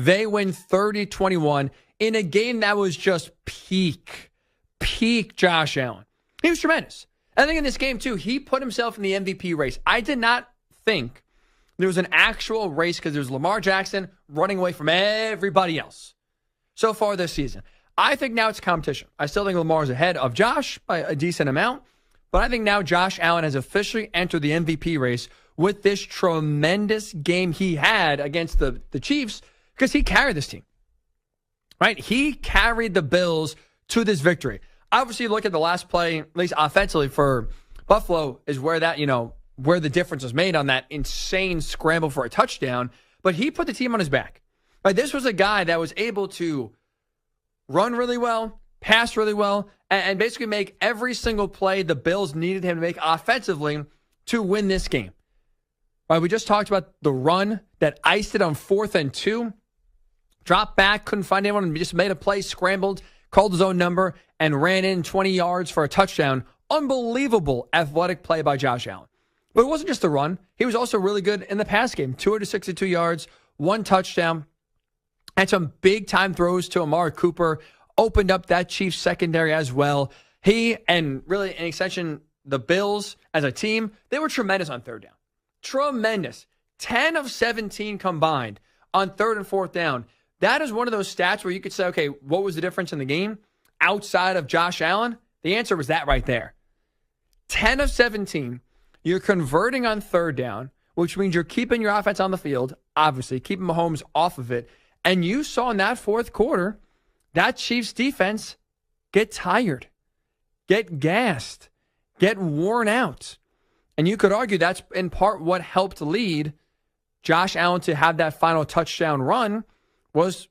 They win 30-21 in a game that was just peak Josh Allen. He was tremendous. I think in this game, too, he put himself in the MVP race. I did not think there was an actual race because there was Lamar Jackson running away from everybody else so far this season. I think now it's competition. I still think Lamar's ahead of Josh by a decent amount, but I think now Josh Allen has officially entered the MVP race with this tremendous game he had against the Chiefs because he carried this team, right? He carried the Bills to this victory. Obviously, look at the last play, at least offensively for Buffalo, is where that, where the difference was made on that insane scramble for a touchdown. But he put the team on his back. Right? This was a guy that was able to run really well, pass really well, and basically make every single play the Bills needed him to make offensively to win this game. Right? We just talked about the run that iced it on 4th and 2. Dropped back, couldn't find anyone, and just made a play, scrambled, called his own number, and ran in 20 yards for a touchdown. Unbelievable athletic play by Josh Allen. But it wasn't just the run. He was also really good in the pass game. 262 yards, 1 touchdown, and some big-time throws to Amari Cooper. Opened up that Chiefs secondary as well. He, and really in extension, the Bills as a team, they were tremendous on 3rd down. Tremendous. 10 of 17 combined on 3rd and 4th down. That is one of those stats where you could say, okay, what was the difference in the game outside of Josh Allen? The answer was that right there. 10 of 17, you're converting on 3rd down, which means you're keeping your offense on the field, obviously, keeping Mahomes off of it. And you saw in that 4th quarter, that Chiefs defense get tired, get gassed, get worn out. And you could argue that's in part what helped lead Josh Allen to have that final touchdown run. Was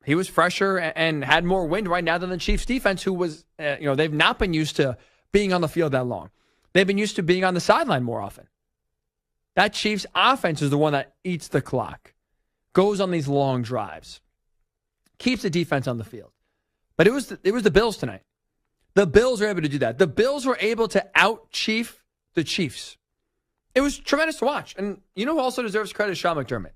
he was fresher and had more wind right now than the Chiefs defense, who was, they've not been used to being on the field that long. They've been used to being on the sideline more often. That Chiefs offense is the one that eats the clock, goes on these long drives, keeps the defense on the field. But it was the Bills tonight. The Bills were able to do that. The Bills were able to out-chief the Chiefs. It was tremendous to watch. And you know who also deserves credit is Sean McDermott.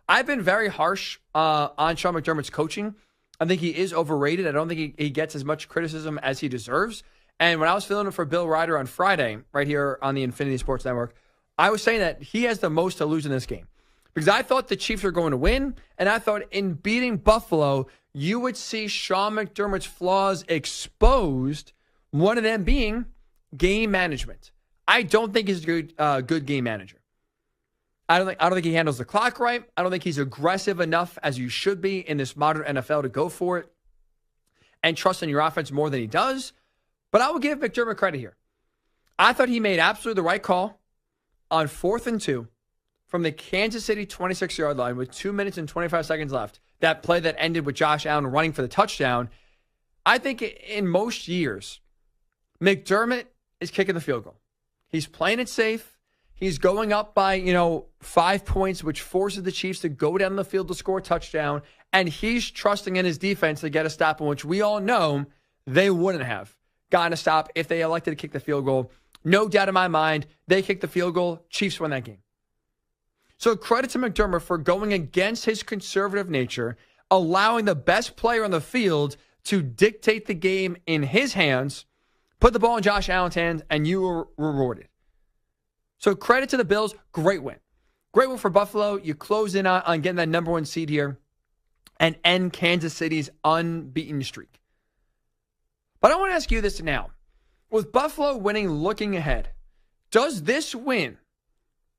I've been very harsh on Sean McDermott's coaching. I think he is overrated. I don't think he gets as much criticism as he deserves. And when I was filling in for Bill Ryder on Friday, right here on the Infinity Sports Network, I was saying that he has the most to lose in this game. Because I thought the Chiefs were going to win, and I thought in beating Buffalo, you would see Sean McDermott's flaws exposed, one of them being game management. I don't think he's a good game manager. I don't think he handles the clock right. I don't think he's aggressive enough as you should be in this modern NFL to go for it and trust in your offense more than he does. But I will give McDermott credit here. I thought he made absolutely the right call on 4th and 2 from the Kansas City 26-yard line with 2 minutes and 25 seconds left. That play that ended with Josh Allen running for the touchdown. I think in most years, McDermott is kicking the field goal. He's playing it safe. He's going up by, 5 points, which forces the Chiefs to go down the field to score a touchdown. And he's trusting in his defense to get a stop, in which we all know they wouldn't have gotten a stop if they elected to kick the field goal. No doubt in my mind, they kick the field goal, Chiefs win that game. So credit to McDermott for going against his conservative nature, allowing the best player on the field to dictate the game in his hands, put the ball in Josh Allen's hands, and you were rewarded. So credit to the Bills. Great win. Great win for Buffalo. You close in on getting that number 1 seed here and end Kansas City's unbeaten streak. But I want to ask you this now. With Buffalo winning looking ahead, does this win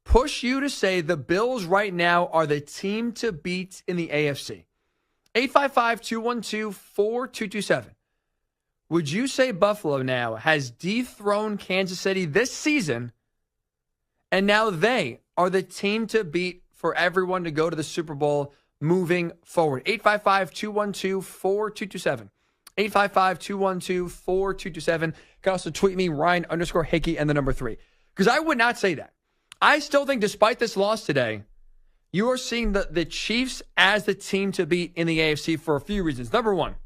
push you to say the Bills right now are the team to beat in the AFC? 855-212-4227. Would you say Buffalo now has dethroned Kansas City this season, and now they are the team to beat for everyone to go to the Super Bowl moving forward? 855-212-4227. 855-212-4227. You can also tweet me, Ryan_Hickey, and the number 3. Because I would not say that. I still think despite this loss today, you are seeing the Chiefs as the team to beat in the AFC for a few reasons. Number 1,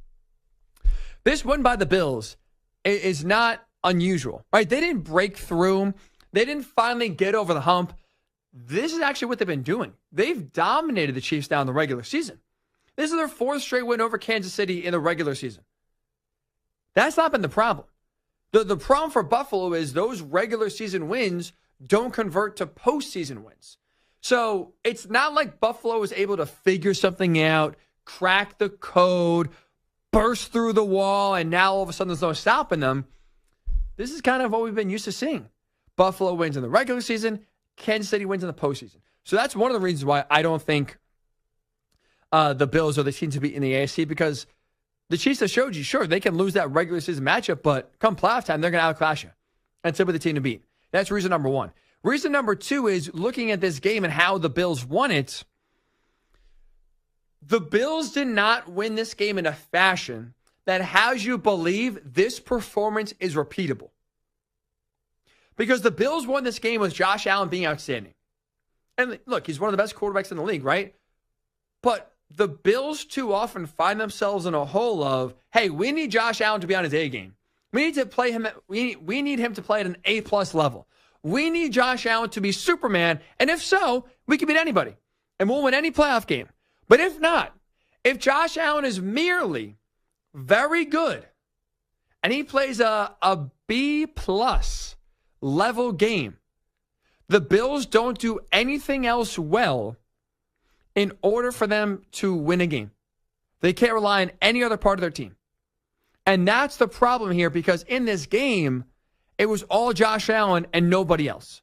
this win by the Bills is not unusual, right? They didn't break through. They didn't finally get over the hump. This is actually what they've been doing. They've dominated the Chiefs now in the regular season. This is their 4th straight win over Kansas City in the regular season. That's not been the problem. The problem for Buffalo is those regular season wins don't convert to postseason wins. So it's not like Buffalo was able to figure something out, crack the code, burst through the wall, and now all of a sudden there's no stopping them. This is kind of what we've been used to seeing. Buffalo wins in the regular season, Kansas City wins in the postseason. So that's one of the reasons why I don't think the Bills are the team to beat in the AFC, because the Chiefs have showed you, sure, they can lose that regular season matchup, but come playoff time, they're going to outclass you. And typically the team to beat. That's reason number one. Reason number two is looking at this game and how the Bills won it. The Bills did not win this game in a fashion that has you believe this performance is repeatable. Because the Bills won this game with Josh Allen being outstanding. And look, he's one of the best quarterbacks in the league, right? But the Bills too often find themselves in a hole of, hey, we need Josh Allen to be on his A game. We need to play him. We need him to play at an A+ level. We need Josh Allen to be Superman, and if so, we can beat anybody, and we'll win any playoff game. But if not, if Josh Allen is merely very good, and he plays a B+ level game, the Bills don't do anything else well in order for them to win a game. They can't rely on any other part of their team. And that's the problem here, because in this game, it was all Josh Allen and nobody else.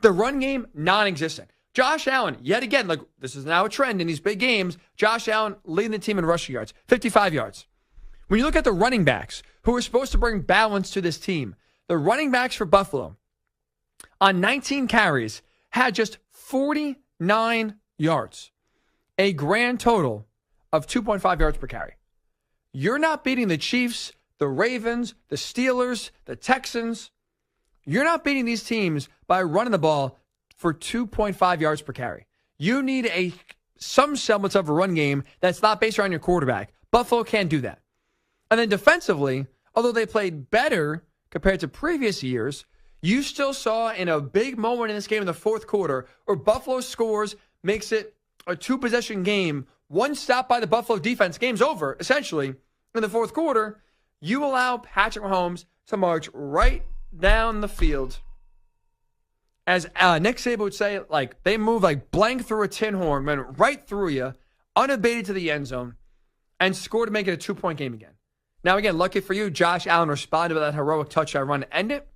The run game, non-existent. Josh Allen, yet again, like this is now a trend in these big games, Josh Allen leading the team in rushing yards, 55 yards. When you look at the running backs who are supposed to bring balance to this team, the running backs for Buffalo on 19 carries had just 49 yards, a grand total of 2.5 yards per carry. You're not beating the Chiefs, the Ravens, the Steelers, the Texans. You're not beating these teams by running the ball for 2.5 yards per carry. You need some semblance of a run game that's not based around your quarterback. Buffalo can't do that. And then defensively, although they played better compared to previous years, you still saw in a big moment in this game in the fourth quarter where Buffalo scores, makes it a 2-possession game, one stop by the Buffalo defense, game's over, essentially. In the fourth quarter, you allow Patrick Mahomes to march right down the field. As Nick Saban would say, like they move like blank through a tin horn, went right through you, unabated to the end zone, and scored to make it a 2-point game again. Now, again, lucky for you, Josh Allen responded with that heroic touchdown run to end it.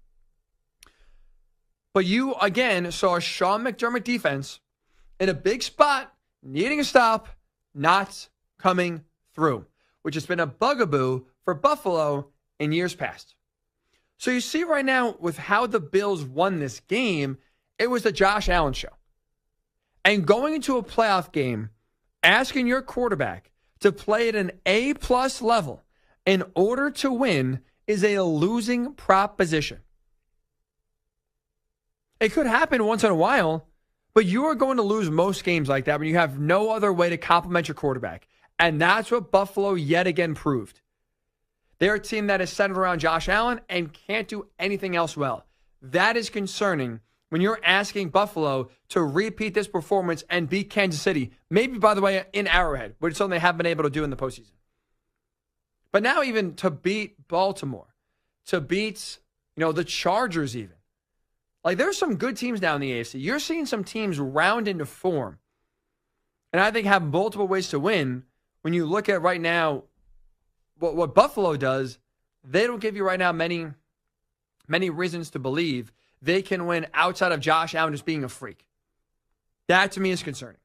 But you, again, saw a Sean McDermott defense in a big spot, needing a stop, not coming through, which has been a bugaboo for Buffalo in years past. So you see right now with how the Bills won this game, it was the Josh Allen show. And going into a playoff game, asking your quarterback to play at an A+ level in order to win is a losing proposition. It could happen once in a while, but you are going to lose most games like that when you have no other way to complement your quarterback. And that's what Buffalo yet again proved. They're a team that is centered around Josh Allen and can't do anything else well. That is concerning when you're asking Buffalo to repeat this performance and beat Kansas City. Maybe, by the way, in Arrowhead, which is something they haven't been able to do in the postseason. But now even to beat Baltimore, to beat, the Chargers even. Like, there's some good teams now in the AFC. You're seeing some teams round into form. And I think have multiple ways to win. When you look at right now, what Buffalo does, they don't give you right now many reasons to believe they can win outside of Josh Allen just being a freak. That to me is concerning.